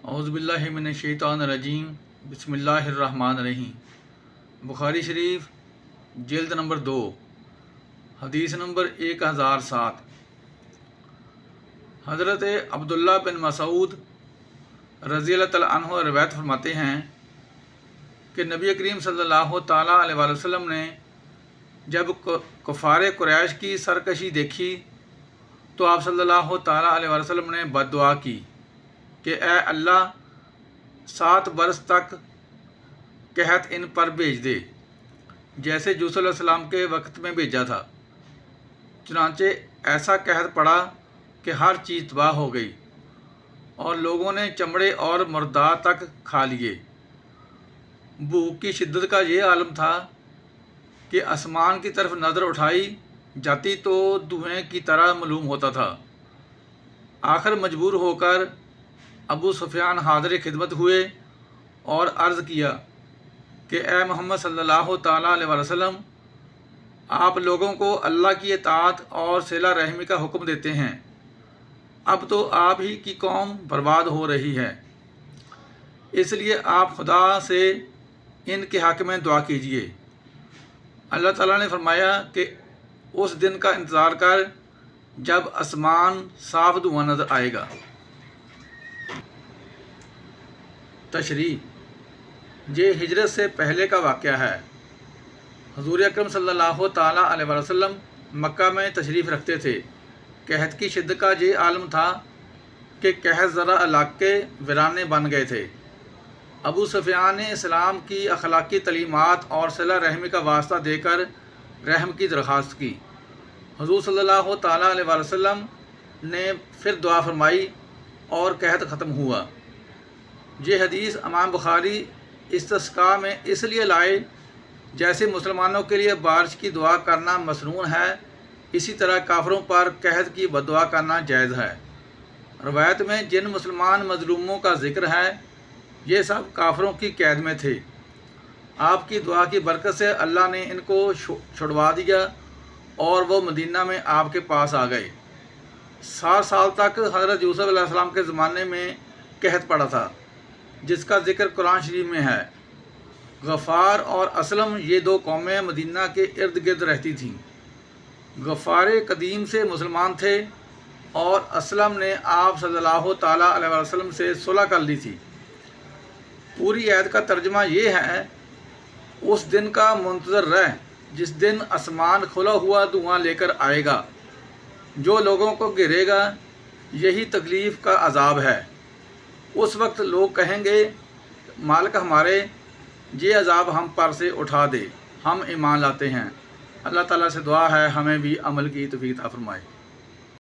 اعوذ باللہ من الشیطان الرجیم بسم اللہ الرحمن الرحیم۔ بخاری شریف جلد نمبر 2 حدیث نمبر 1007۔ حضرت عبداللہ بن مسعود رضی اللہ تعالیٰ عنہ روایت فرماتے ہیں کہ نبی کریم صلی اللہ تعالیٰ علیہ وآلہ وسلم نے جب کفار قریش کی سرکشی دیکھی تو آپ صلی اللہ تعالیٰ علیہ وآلہ وسلم نے بد دعا کی کہ اے اللہ 7 برس تک قحط ان پر بھیج دے جیسے یوسف علیہ السلام کے وقت میں بھیجا تھا۔ چنانچہ ایسا قحط پڑا کہ ہر چیز تباہ ہو گئی اور لوگوں نے چمڑے اور مردار تک کھا لیے۔ بھوک کی شدت کا یہ عالم تھا کہ آسمان کی طرف نظر اٹھائی جاتی تو دھوئیں کی طرح معلوم ہوتا تھا۔ آخر مجبور ہو کر ابو سفیان حاضر خدمت ہوئے اور عرض کیا کہ اے محمد صلی اللہ تعالیٰ علیہ وسلم، آپ لوگوں کو اللہ کی اطاعت اور صلہ رحمی کا حکم دیتے ہیں، اب تو آپ ہی کی قوم برباد ہو رہی ہے، اس لیے آپ خدا سے ان کے حق میں دعا کیجیے۔ اللہ تعالیٰ نے فرمایا کہ اس دن کا انتظار کر جب آسمان صاف دھواں نظر آئے گا۔ تشریح یہ ہجرت سے پہلے کا واقعہ ہے۔ حضور اکرم صلی اللہ تعالیٰ علیہ وسلم مکہ میں تشریف رکھتے تھے۔ قحط کی شدت کا یہ عالم تھا کہ قحط زرہ علاقے ویرانے بن گئے تھے۔ ابو سفیان نے اسلام کی اخلاقی تعلیمات اور صلہ رحمی کا واسطہ دے کر رحم کی درخواست کی۔ حضور صلی اللہ تعالیٰ علیہ وسلم نے پھر دعا فرمائی اور قحط ختم ہوا۔ یہ حدیث امام بخاری استسقاء میں اس لیے لائے جیسے مسلمانوں کے لیے بارش کی دعا کرنا مسنون ہے، اسی طرح کافروں پر قحط کی بد دعا کرنا جائز ہے۔ روایت میں جن مسلمان مظلوموں کا ذکر ہے یہ سب کافروں کی قید میں تھے۔ آپ کی دعا کی برکت سے اللہ نے ان کو چھڑوا دیا اور وہ مدینہ میں آپ کے پاس آ گئے۔ 7 سال تک حضرت یوسف علیہ السلام کے زمانے میں قحط پڑا تھا، جس کا ذکر قرآن شریف میں ہے۔ غفار اور اسلم یہ 2 قومیں مدینہ کے ارد گرد رہتی تھیں۔ غفار قدیم سے مسلمان تھے اور اسلم نے آپ صلی اللہ تعالیٰ علیہ وسلم سے صلح کر لی تھی۔ پوری آیت کا ترجمہ یہ ہے، اس دن کا منتظر رہ جس دن آسمان کھلا ہوا دھواں لے کر آئے گا، جو لوگوں کو گھیرے گا، یہی تکلیف کا عذاب ہے۔ اس وقت لوگ کہیں گے مالک ہمارے، یہ عذاب ہم پر سے اٹھا دے، ہم ایمان لاتے ہیں۔ اللہ تعالیٰ سے دعا ہے ہمیں بھی عمل کی توفیق عطا فرمائے۔